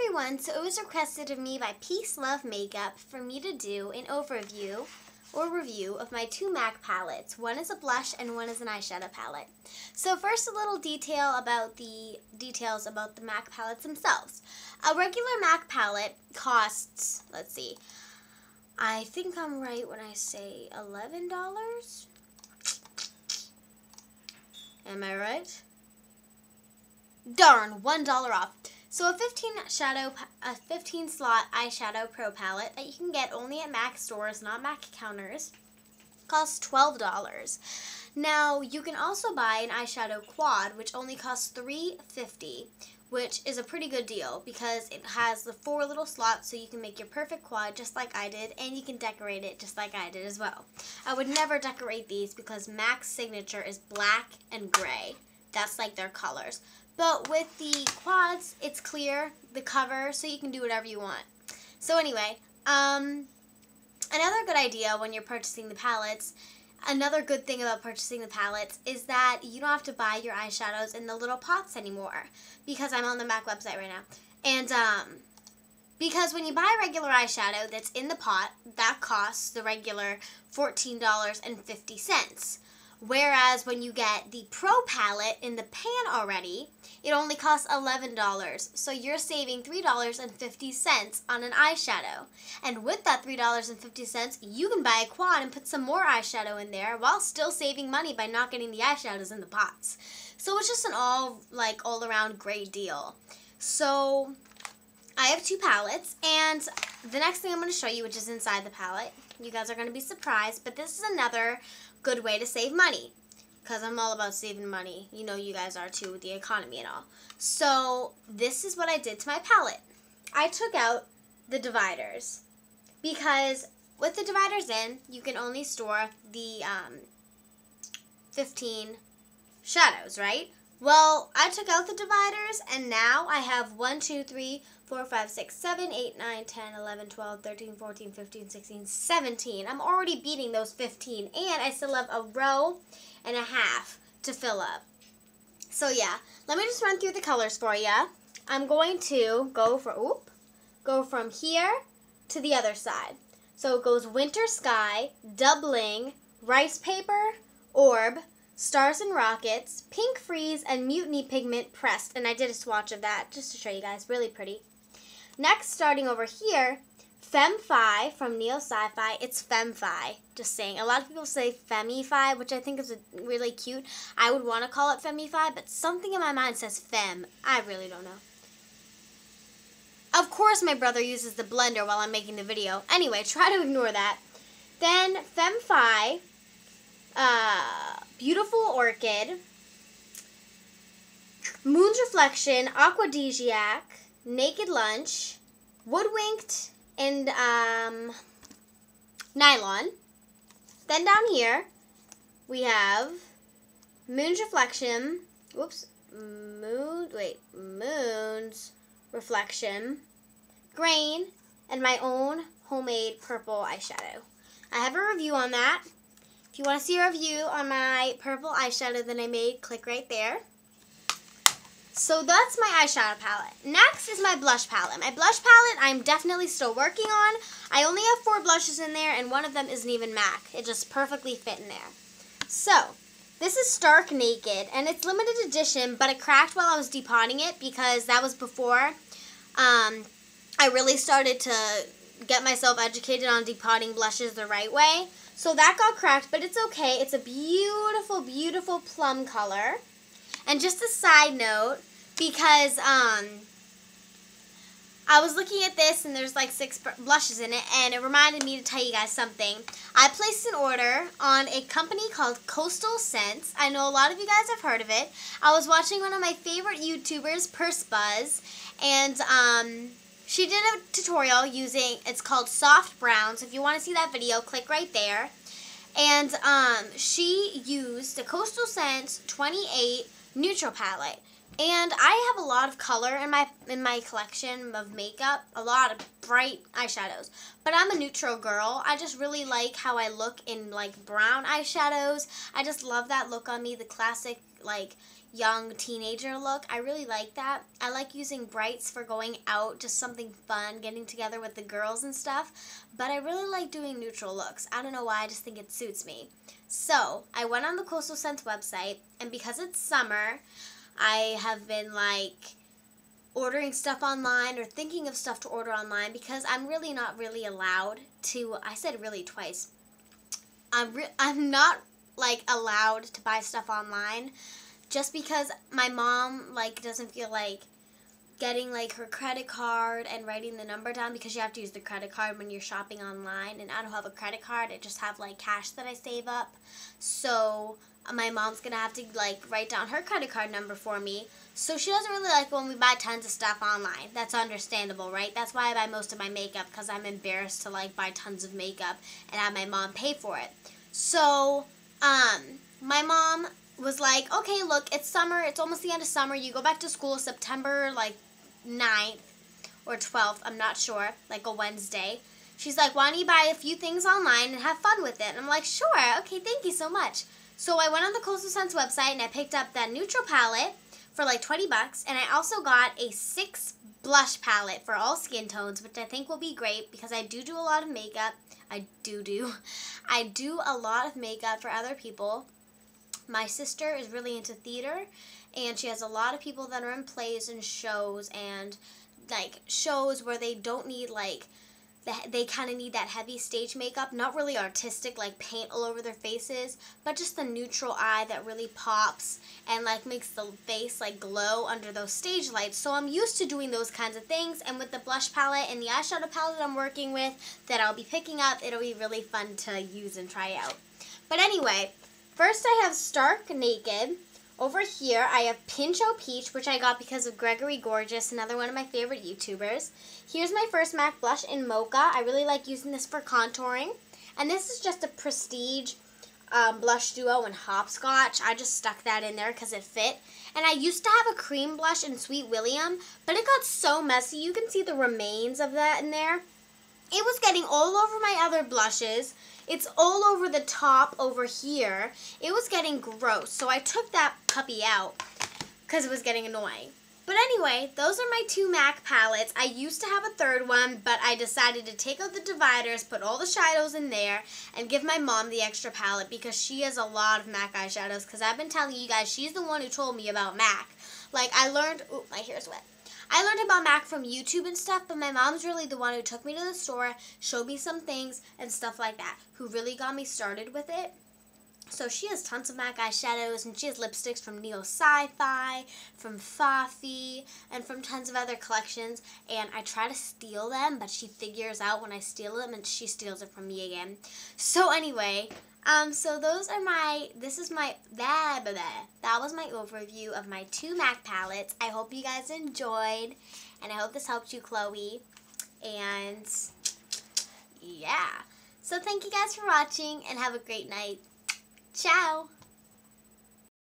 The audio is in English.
everyone, so it was requested of me by Peace Love Makeup for me to do an overview or review of my two MAC palettes. One is a blush and one is an eyeshadow palette. So first, a little details about the MAC palettes themselves. A regular MAC palette costs, let's see, I think I'm right when I say $11. Am I right? Darn, $1 off. So a 15 slot eyeshadow pro palette that you can get only at MAC stores, not MAC counters, costs $12. Now you can also buy an eyeshadow quad, which only costs $3.50, which is a pretty good deal because it has the 4 little slots, so you can make your perfect quad just like I did, and you can decorate it just like I did as well. I would never decorate these because MAC's signature is black and gray. That's like their colors. But with the quads, it's clear, the cover, so you can do whatever you want. So anyway, another good idea when you're purchasing the palettes, another good thing about purchasing the palettes is that you don't have to buy your eyeshadows in the little pots anymore, because I'm on the MAC website right now. And because when you buy a regular eyeshadow that's in the pot, that costs the regular $14.50. Whereas when you get the Pro palette in the pan already, it only costs $11. So you're saving $3.50 on an eyeshadow. And with that $3.50, you can buy a quad and put some more eyeshadow in there while still saving money by not getting the eyeshadows in the pots. So it's just an all around great deal. So I have two palettes, and the next thing I'm going to show you, which is inside the palette, you guys are going to be surprised, but this is another good way to save money, because I'm all about saving money. You know you guys are too with the economy and all. So this is what I did to my palette. I took out the dividers, because with the dividers in, you can only store the 15 shadows, right? Well, I took out the dividers, and now I have 1, 2, 3, 4, 5, 6, 7, 8, 9, 10, 11, 12, 13, 14, 15, 16, 17. I'm already beating those 15, and I still have a row and a half to fill up. So yeah, let me just run through the colors for you. I'm going to go from here to the other side. So it goes Winter Sky, Doubling, Rice Paper, Orb, Stars and Rockets, Pink Freeze, and Mutiny Pigment Pressed. And I did a swatch of that just to show you guys. Really pretty. Next, starting over here, Femme-Fi from Neo Sci-Fi. It's Femme-Fi. Just saying. A lot of people say Femi-Fi, which I think is really cute. I would want to call it Femme-Fi, but something in my mind says Femme. I really don't know. Of course, my brother uses the blender while I'm making the video. Anyway, try to ignore that. Then Femme-Fi, Beautiful Orchid, Moon's Reflection, Aquadesiac, Naked Lunch, Woodwinked, and Nylon. Then down here, we have Moon's Reflection, Moon's Reflection, Grain, and my own homemade purple eyeshadow. I have a review on that. If you want to see a review on my purple eyeshadow that I made, click right there. So that's my eyeshadow palette. Next is my blush palette. My blush palette I'm definitely still working on. I only have 4 blushes in there, and one of them isn't even MAC. It just perfectly fit in there. So this is Stark Naked, and it's limited edition, but it cracked while I was depotting it because that was before I really started to get myself educated on depotting blushes the right way. So that got cracked, but it's okay. It's a beautiful, beautiful plum color. And just a side note, because I was looking at this and there's like 6 blushes in it, and it reminded me to tell you guys something. I placed an order on a company called Coastal Scents. I know a lot of you guys have heard of it. I was watching one of my favorite YouTubers, Purse Buzz, and she did a tutorial using, it's called Soft Brown. So if you want to see that video, click right there. And she used the Coastal Scents 28 Neutral Palette. And I have a lot of color in my collection of makeup, a lot of bright eyeshadows. But I'm a neutral girl. I just really like how I look in like brown eyeshadows. I just love that look on me, the classic like young teenager look. I really like that. I like using brights for going out, just something fun, getting together with the girls and stuff. But I really like doing neutral looks. I don't know why, I just think it suits me. So I went on the Coastal Scents website, and because it's summer, I have been like ordering stuff online or thinking of stuff to order online because I'm really not really allowed to, I said really twice, I'm not like allowed to buy stuff online just because my mom like doesn't feel like getting like her credit card and writing the number down because you have to use the credit card when you're shopping online, and I don't have a credit card. I just have like cash that I save up. So my mom's gonna have to like write down her credit card number for me. So she doesn't really like when we buy tons of stuff online. That's understandable, right? That's why I buy most of my makeup, because I'm embarrassed to like buy tons of makeup and have my mom pay for it. So my mom was like, okay, look, it's summer, it's almost the end of summer, you go back to school September like 9th or 12th, I'm not sure, like a Wednesday. She's like, why don't you buy a few things online and have fun with it? And I'm like, sure, okay, thank you so much. So I went on the Coastal Scents website and I picked up that neutral palette for like 20 bucks, and I also got a 6 blush palette for all skin tones, which I think will be great because I do a lot of makeup. I do a lot of makeup for other people. My sister is really into theater, and she has a lot of people that are in plays and shows, and like shows where they don't need like, they kind of need that heavy stage makeup, not really artistic like paint all over their faces, but just the neutral eye that really pops and like makes the face like glow under those stage lights. So I'm used to doing those kinds of things, and with the blush palette and the eyeshadow palette I'm working with that I'll be picking up, it'll be really fun to use and try out. But anyway, first I have Stark Naked. Over here, I have Pincho Peach, which I got because of Gregory Gorgeous, another one of my favorite YouTubers. Here's my first MAC blush in Mocha. I really like using this for contouring. And this is just a Prestige blush duo in Hopscotch. I just stuck that in there because it fit. And I used to have a cream blush in Sweet William, but it got so messy. You can see the remains of that in there. It was getting all over my other blushes. It's all over the top over here. It was getting gross, so I took that puppy out because it was getting annoying. But anyway, those are my 2 MAC palettes. I used to have a third one, but I decided to take out the dividers, put all the shadows in there, and give my mom the extra palette because she has a lot of MAC eyeshadows, because I've been telling you guys, she's the one who told me about MAC. Like, I learned, ooh, my hair's wet. I learned about MAC from YouTube and stuff, but my mom's really the one who took me to the store, showed me some things and stuff like that, who really got me started with it. So she has tons of MAC eyeshadows, and she has lipsticks from Neo Sci-Fi, from Fafi, and from tons of other collections, and I try to steal them, but she figures out when I steal them, and she steals it from me again. So anyway, so those are my, that was my overview of my 2 MAC palettes. I hope you guys enjoyed, and I hope this helped you, Chloe, and yeah. So thank you guys for watching, and have a great night. Ciao!